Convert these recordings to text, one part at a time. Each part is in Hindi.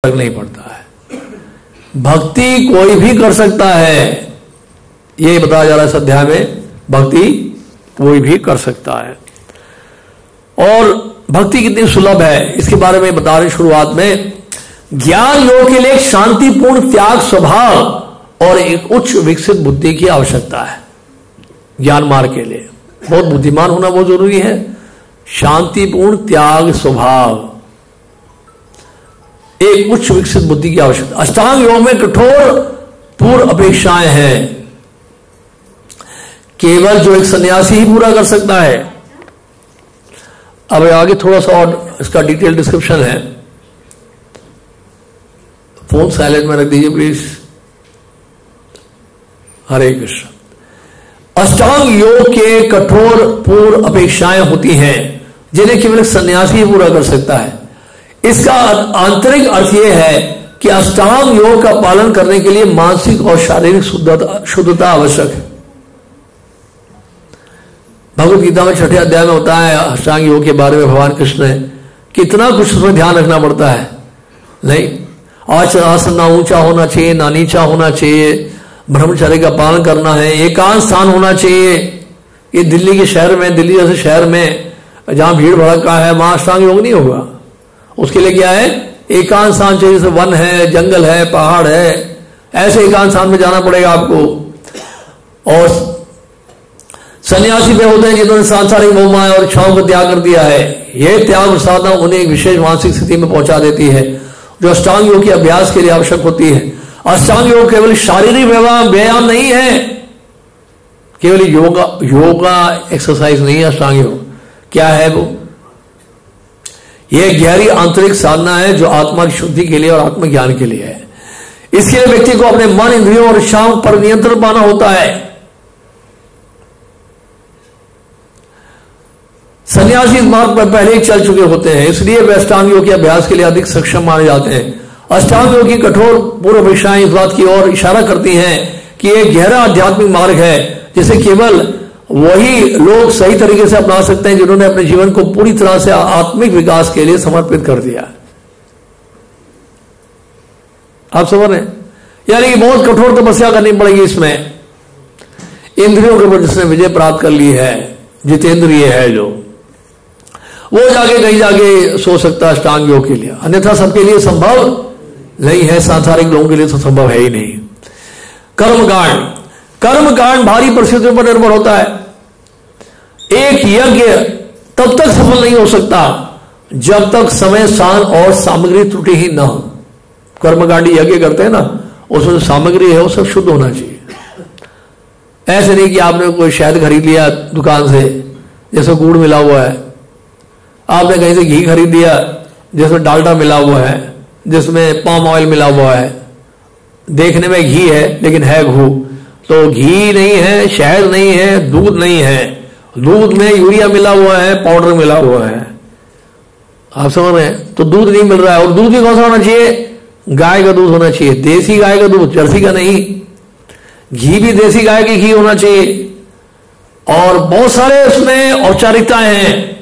फर्क नहीं पड़ता है। भक्ति कोई भी कर सकता है, ये बताया जा रहा है इस अध्याय में। भक्ति कोई भी कर सकता है और भक्ति कितनी सुलभ है इसके बारे में बता रहे शुरुआत में। ज्ञान योग के लिए एक शांतिपूर्ण त्याग स्वभाव और एक उच्च विकसित बुद्धि की आवश्यकता है। ज्ञान मार्ग के लिए बहुत बुद्धिमान होना बहुत जरूरी है। शांतिपूर्ण त्याग स्वभाव, एक उच्च विकसित बुद्धि की आवश्यकता। अष्टांग योग में कठोर पूर्व अपेक्षाएं हैं, केवल जो एक सन्यासी ही पूरा कर सकता है। अब आगे थोड़ा सा और इसका डिटेल डिस्क्रिप्शन है। फोन साइलेंट में रख दीजिए प्लीज। हरे कृष्ण। अष्टांग योग के कठोर पूर्व अपेक्षाएं होती हैं जिन्हें केवल सन्यासी ही पूरा कर सकता है। इसका आंतरिक अर्थ यह है कि अष्टांग योग का पालन करने के लिए मानसिक और शारीरिक शुद्धता आवश्यक है। भगवत गीता में 6ठे अध्याय में होता है अष्टांग योग के बारे में। भगवान कृष्ण ने कितना कुछ उसमें ध्यान रखना पड़ता है। नहीं, आसन ना ऊंचा होना चाहिए ना नीचा होना चाहिए, ब्रह्मचर्य का पालन करना है, एकांत स्थान होना चाहिए। ये दिल्ली के शहर में, दिल्ली जैसे शहर में जहां भीड़ भड़का है वहां अष्टांग योग नहीं होगा। उसके लिए क्या है, एकांत स्थान चाहिए, जैसे वन है, जंगल है, पहाड़ है, ऐसे एकांत स्थान में जाना पड़ेगा आपको। और सन्यासी वे होते हैं जिन्होंने सांसारिक मोह माया और इच्छाओं को त्याग कर दिया है। यह त्याग साधना उन्हें एक विशेष मानसिक स्थिति में पहुंचा देती है जो अष्टांग योग के अभ्यास के लिए आवश्यक होती है। अष्टांग योग केवल शारीरिक व्यायाम नहीं है, केवल योगा एक्सरसाइज नहीं है। अष्टांग योग क्या है वो? यह गहरी आंतरिक साधना है जो आत्मा की शुद्धि के लिए और आत्मज्ञान के लिए है। इसके लिए व्यक्ति को अपने मन, इंद्रियों और इच्छाओं पर नियंत्रण पाना होता है। सन्यासी इस मार्ग पर पहले ही चल चुके होते हैं, इसलिए वे अष्टांग योग के अभ्यास के लिए अधिक सक्षम माने जाते हैं। अष्टांग योग की कठोर पूर्व अपेक्षाएं इस बात की ओर इशारा करती हैं कि यह गहरा आध्यात्मिक मार्ग है जिसे केवल वही लोग सही तरीके से अपना सकते हैं जिन्होंने अपने जीवन को पूरी तरह से आत्मिक विकास के लिए समर्पित कर दिया। आप समझ रहे हैं? यानी कि बहुत कठोर तपस्या करनी पड़ेगी इसमें। इंद्रियों के ऊपर जिसने विजय प्राप्त कर ली है, जितेंद्रिय है जो, वो जाके कहीं जाके सो सकता है अष्टांग योग के लिए, अन्यथा सबके लिए संभव नहीं है। सांसारिक लोगों के लिए तो संभव है ही नहीं। कर्मकांड भारी परिस्थितियों पर निर्भर होता है। एक यज्ञ तब तक सफल नहीं हो सकता जब तक समय, स्थान और सामग्री त्रुटि ही ना हो। कर्मकांडी यज्ञ करते हैं ना, उसमें जो सामग्री है वो सब शुद्ध होना चाहिए। ऐसे नहीं कि आपने कोई शहद खरीद लिया दुकान से जैसे गुड़ मिला हुआ है, आपने कहीं से घी खरीद दिया जिसमें डालडा मिला हुआ है, जिसमें पाम ऑयल मिला हुआ है, देखने में घी है लेकिन है घू। तो घी नहीं है, शहद नहीं है, दूध नहीं है, दूध में यूरिया मिला हुआ है, पाउडर मिला हुआ है। आप समझ रहे हैं? तो दूध नहीं मिल रहा है। और दूध भी कौन सा होना चाहिए? गाय का दूध होना चाहिए, देसी गाय का दूध, जर्सी का नहीं। घी भी देसी गाय की घी होना चाहिए। और बहुत सारे उसमें औपचारिकताएं हैं,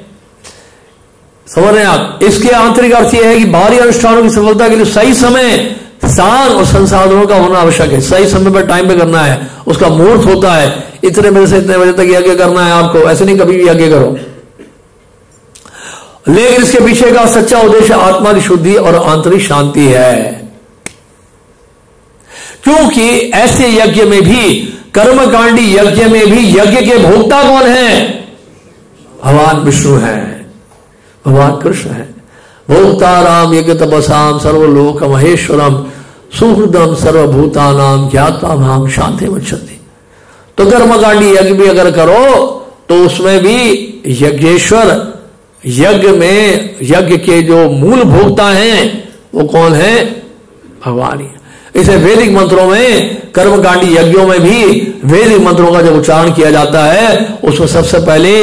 समझ रहे हैं आप? इसके आंतरिक अर्थ यह है कि बाहरी अनुष्ठानों की सफलता के लिए सही समय, स्थान और संसाधनों का होना आवश्यक है। सही समय पर टाइम पे करना है, उसका मुहूर्त होता है, इतने बजे से इतने बजे तक यज्ञ करना है आपको। ऐसे नहीं कभी भी यज्ञ करो। लेकिन इसके पीछे का सच्चा उद्देश्य आत्मा की शुद्धि और आंतरिक शांति है, क्योंकि ऐसे यज्ञ में भी, कर्मकांडी यज्ञ में भी यज्ञ के भोक्ता कौन है? भगवान विष्णु है, भगवान कृष्ण है। भोक्ता राम यज्ञ तपसाम सर्वलोक महेश्वरम सुहृदम सर्वभूतानाम ज्ञाता माम शांति मच्छति। तो कर्मकांडी यज्ञ भी अगर करो तो उसमें भी यज्ञेश्वर, यज्ञ में यज्ञ के जो मूल भोक्ता हैं वो कौन है? भगवान ही। इसे वैदिक मंत्रों में, कर्मकांडी यज्ञों में भी वैदिक मंत्रों का जब उच्चारण किया जाता है उसमें सबसे पहले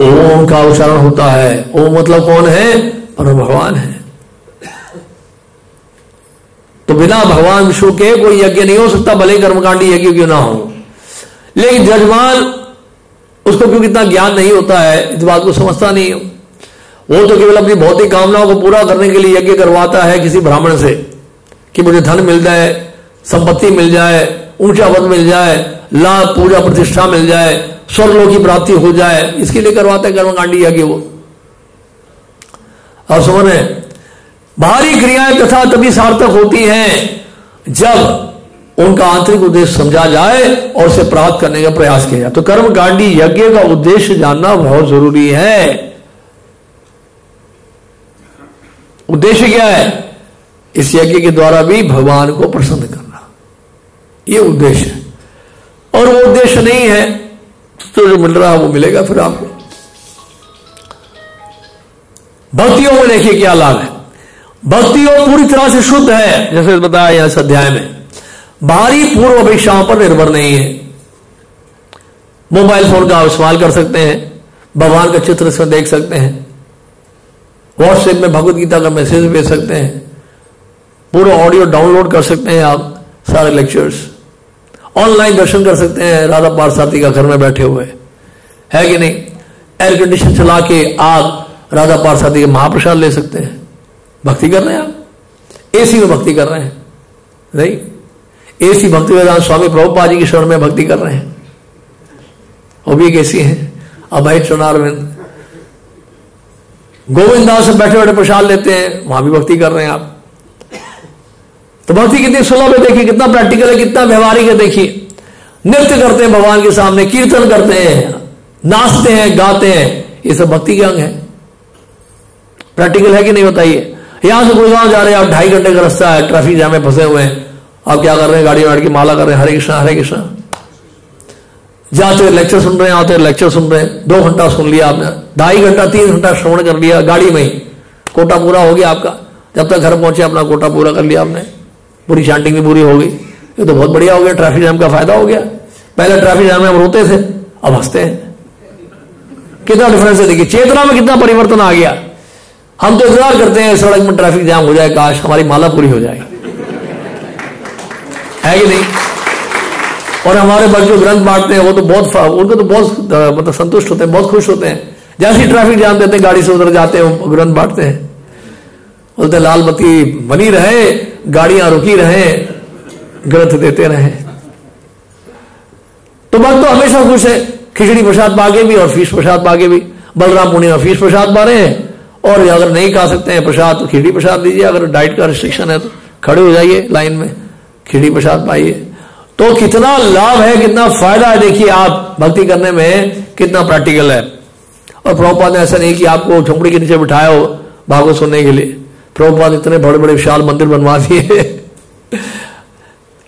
ओम का उच्चारण होता है। ओम मतलब कौन है? परम भगवान है। तो बिना भगवान विष्णु के कोई यज्ञ नहीं हो सकता, भले कर्मकांडी यज्ञ क्यों ना हो। लेकिन जजमान उसको क्योंकि इतना ज्ञान नहीं होता है, इस बात को समझता नहीं हो, वो तो केवल अपनी भौतिक कामनाओं को पूरा करने के लिए यज्ञ करवाता है किसी ब्राह्मण से, कि मुझे धन मिल जाए, संपत्ति मिल जाए, ऊंचा पद मिल जाए, लाभ, पूजा प्रतिष्ठा मिल जाए, स्वर्गलोक की प्राप्ति हो जाए, इसके लिए करवाते हैं कर्मकांडी यज्ञ वो। और सुने, बाहरी क्रियाएं तथा तभी सार्थक होती हैं जब उनका आंतरिक उद्देश्य समझा जाए और उसे प्राप्त करने का प्रयास किया जाए। तो कर्मकांडी यज्ञ का उद्देश्य जानना बहुत जरूरी है। उद्देश्य क्या है? इस यज्ञ के द्वारा भी भगवान को प्रसन्न करना, ये उद्देश्य है। और वो उद्देश्य नहीं है तो जो मिल रहा है वो मिलेगा फिर आपको। भक्तियों में देखिए क्या लाभ है। भक्तियों पूरी तरह से शुद्ध है, जैसे बताया यहां इस अध्याय में। बाहरी पूर्व अपेक्षाओं पर निर्भर नहीं है। मोबाइल फोन का इस्तेमाल कर सकते हैं, भगवान का चित्र से देख सकते हैं, व्हाट्सएप में भगवत गीता का मैसेज भेज सकते हैं, पूरा ऑडियो डाउनलोड कर सकते हैं आप, सारे लेक्चर्स ऑनलाइन दर्शन कर सकते हैं राधा पार्षदी का घर में बैठे हुए, है कि नहीं? एयर कंडीशन चला के आप राधा पार्षदी के महाप्रसाद ले सकते हैं। भक्ति कर रहे हैं आप, एसी में भक्ति कर रहे हैं, नहीं? एसी भक्ति वेदांत स्वामी प्रभुपाद जी की शरण में भक्ति कर रहे हैं, वो भी एक एसी है। अभय चरणारविंद गोविंदा से बैठे बैठे प्रसाद लेते हैं, वहां भी भक्ति कर रहे हैं आप। तो भक्ति कितनी सुलभ है देखिए, कितना प्रैक्टिकल है, कितना व्यवहारिक है देखिए। नृत्य करते हैं भगवान के सामने, कीर्तन करते हैं, नाचते हैं, गाते हैं, ये सब भक्ति के अंग है। प्रैक्टिकल है कि नहीं बताइए? यहां से गुड़गांव जा रहे हैं आप, 2.5 घंटे का रास्ता है, ट्रैफिक जाम में फंसे हुए हैं, आप क्या कर रहे हैं? गाड़ी में बैठ के माला कर रहे हैं, हरे कृष्णा हरे कृष्णा। जाते लेक्चर सुन रहे हैं, आते लेक्चर सुन रहे हैं, 2 घंटा सुन लिया आपने, 2.5 घंटा 3 घंटा श्रवण कर लिया गाड़ी में ही, कोटा पूरा हो गया आपका। जब तक घर पहुंचे अपना कोटा पूरा कर लिया आपने, पूरी चैंटिंग भी पूरी हो गई। ये तो बहुत बढ़िया हो गया, ट्रैफिक जाम का फायदा हो गया। पहले ट्रैफिक जाम में हम रोते थे, अब हंसते हैं। कितना डिफरेंस है देखिए, चेतना में कितना परिवर्तन आ गया। हम तो इंतजार करते हैं सड़क में ट्रैफिक जाम हो जाए, काश हमारी माला पूरी हो जाए, है कि नहीं? और हमारे बच्चे जो ग्रंथ बांटते हैं वो तो बहुत, उनको तो बहुत मतलब संतुष्ट होते हैं, बहुत खुश होते हैं। जैसे ही ट्रैफिक जाम देते हैं, गाड़ी से उधर जाते हैं, ग्रंथ बांटते हैं, बोलते लाल बत्ती बनी रहे, गाड़ियां रुकी रहे, ग्रंथ देते रहे। तो भक्त तो हमेशा खुश है, खिचड़ी प्रसाद पाके भी और फीस प्रसाद पाके भी। बलराम पूर्णिमा फीस प्रसाद पा रहे हैं, और अगर नहीं खा सकते हैं प्रसाद तो खिचड़ी प्रसाद दीजिए। अगर डाइट का रिस्ट्रिक्शन है तो खड़े हो जाइए लाइन में, खिचड़ी प्रसाद पाइए। तो कितना लाभ है, कितना फायदा है देखिए आप भक्ति करने में, कितना प्रैक्टिकल है। और प्रभुपाद ने ऐसा नहीं कि आपको झोंपड़ी के नीचे बिठाया हो भागवत सुनने के लिए। प्रभुपाद इतने बड़े बड़े विशाल मंदिर बनवा दिए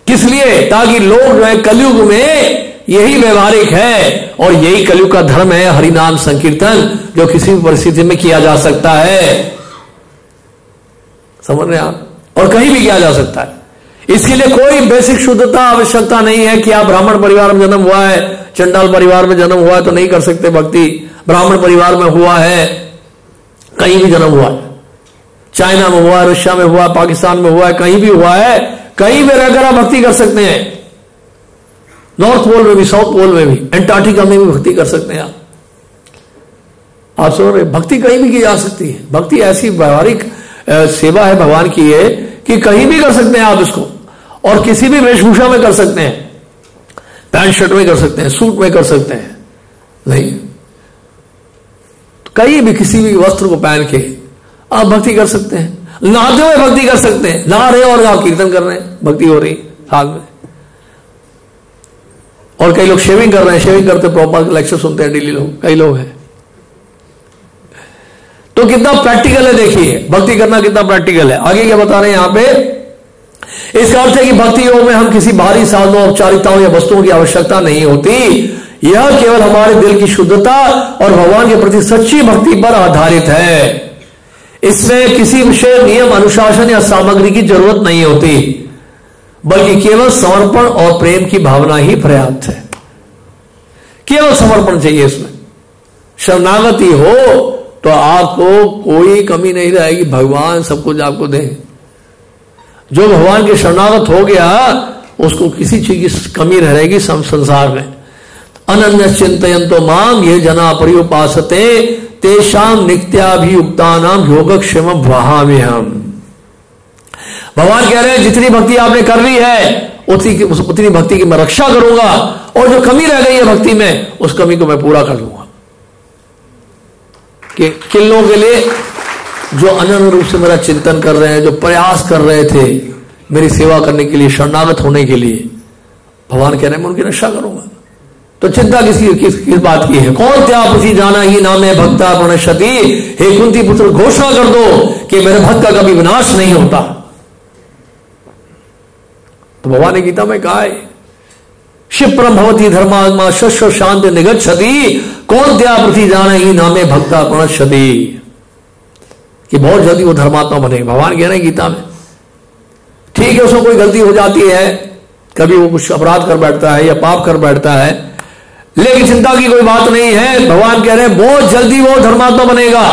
किस लिए? ताकि लोग जो है कलयुग में, यही व्यवहारिक है और यही कलयुग का धर्म है, हरिनाम संकीर्तन, जो किसी भी परिस्थिति में किया जा सकता है। समझ रहे हैं आप? और कहीं भी किया जा सकता है। इसके लिए कोई बेसिक शुद्धता आवश्यकता नहीं है कि आप ब्राह्मण परिवार में जन्म हुआ है, चंडाल परिवार में जन्म हुआ है तो नहीं कर सकते भक्ति। ब्राह्मण परिवार में हुआ है, कहीं भी जन्म हुआ है, चाइना में हुआ है, रशिया में हुआ है, पाकिस्तान में हुआ है, कहीं भी हुआ है, कहीं भी रहकर आप भक्ति कर सकते हैं। नॉर्थ पोल में भी, साउथ पोल में भी, एंटार्क्टिका में भी भक्ति कर सकते हैं आप सुन रहे? भक्ति कहीं भी की जा सकती है। भक्ति ऐसी व्यवहारिक सेवा है भगवान की है कि कहीं भी कर सकते हैं आप इसको, और किसी भी वेशभूषा में कर सकते हैं, पैंट शर्ट में कर सकते हैं, सूट में कर सकते हैं, नहीं तो कहीं भी किसी भी वस्त्र को पहन के आप भक्ति कर सकते हैं। नहाते हुए भक्ति कर सकते हैं, नहा रहे और आप कीर्तन कर रहे हैं, भक्ति हो रही हाथ में। और कई लोग शेविंग कर रहे हैं, शेविंग करते प्रॉपर लेक्चर सुनते हैं डेली लोग, कई लोग हैं। तो कितना प्रैक्टिकल है देखिए, भक्ति करना कितना प्रैक्टिकल है। आगे क्या बता रहे हैं यहां पे? इसका अर्थ है कि भक्ति योग में हम किसी बाहरी साधनों, औपचारिकताओं या वस्तुओं की आवश्यकता नहीं होती। यह केवल हमारे दिल की शुद्धता और भगवान के प्रति सच्ची भक्ति पर आधारित है। इसमें किसी विशेष नियम, अनुशासन या सामग्री की जरूरत नहीं होती, बल्कि केवल समर्पण और प्रेम की भावना ही पर्याप्त है। केवल समर्पण चाहिए, इसमें शरणागति हो तो आपको कोई कमी नहीं रहेगी, भगवान सब कुछ आपको दे। जो भगवान के शरणागत हो गया उसको किसी चीज की कमी रहेगी संसार में। अनन्य चिंतयन्तो माम ये जना पर्युपासते तेषाम नित्याभियुक्तानाम योगक्षेमं वहाम्यहम्। भगवान कह रहे हैं जितनी भक्ति आपने कर ली है उतनी भक्ति की मैं रक्षा करूंगा, और जो कमी रह गई है भक्ति में उस कमी को मैं पूरा कर दूंगा। कि किन लोगों के लिए जो अनन्य रूप से मेरा चिंतन कर रहे हैं, जो प्रयास कर रहे थे मेरी सेवा करने के लिए, शरणागत होने के लिए, भगवान कह रहे हैं मैं उनकी रक्षा करूंगा। तो चिंता किस बात की है? कौन त्याग उसी जाना ही नाम है भक्ता प्रणश्यति। हे कुंती पुत्र घोषणा कर दो कि मेरे भक्त का कभी विनाश नहीं होता। तो भगवान ने गीता में कहा है क्षिप्रम भवती धर्मात्मा शश्व शांति निगच्छति कौन त्याग पृथ्वी जाना ही नामे भक्ता प्रणश्यति, कि बहुत जल्दी वो धर्मात्मा बनेगा। भगवान कह रहे हैं गीता में ठीक है उसमें कोई गलती हो जाती है, कभी वो कुछ अपराध कर बैठता है या पाप कर बैठता है, लेकिन चिंता की कोई बात नहीं है। भगवान कह रहे हैं बहुत जल्दी वो धर्मात्मा बनेगा,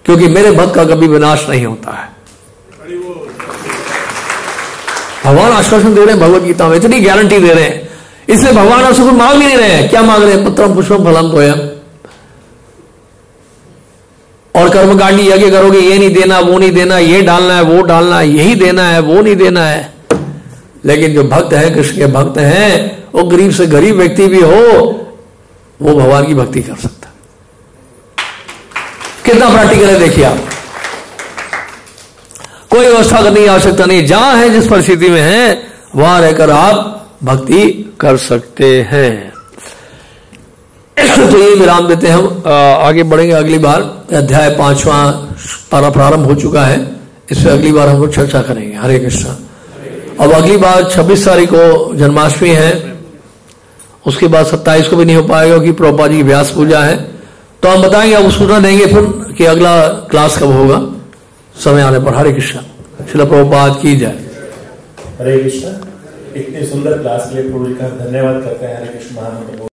क्योंकि मेरे भक्त का कभी विनाश नहीं होता है। भगवान आश्वासन दे रहे हैं भगवत गीता में, इतनी गारंटी दे रहे हैं, इसलिए भगवान आपसे कुछ मांग भी नहीं रहे हैं। क्या मांग रहे हैं? पुत्रम पुष्पम फलम तोयम, और कर्मकांडी यज्ञ करोगे, ये नहीं देना वो नहीं देना, ये डालना है वो डालना है, यही देना है वो नहीं देना है। लेकिन जो भक्त है, कृष्ण के भक्त हैं, वो गरीब से गरीब व्यक्ति भी हो वो भगवान की भक्ति कर सकता है। कितना प्रैक्टिकल है देखिए आप। कोई व्यवस्था करने की आवश्यकता नहीं, जहां है जिस परिस्थिति में है वहां रहकर आप भक्ति कर सकते हैं। तो ये विराम देते हैं, हम आगे बढ़ेंगे अगली बार। अध्याय 5वां पारा प्रारंभ हो चुका है, इससे अगली बार हम लोग चर्चा करेंगे। हरे कृष्ण। अब अगली बार 26 तारीख को जन्माष्टमी है, उसके बाद 27 को भी नहीं हो पाएगा क्योंकि प्रभुपाद जी की व्यास पूजा है। तो हम बताएंगे, अब सूचना देंगे फिर कि अगला क्लास कब होगा समय आने पर। हरे कृष्ण। श्रील प्रभुपाद की जय। हरे कृष्ण। इतनी सुंदर क्लास के लिए प्रभु जी का धन्यवाद करते हैं। हरे कृष्ण महामंत्र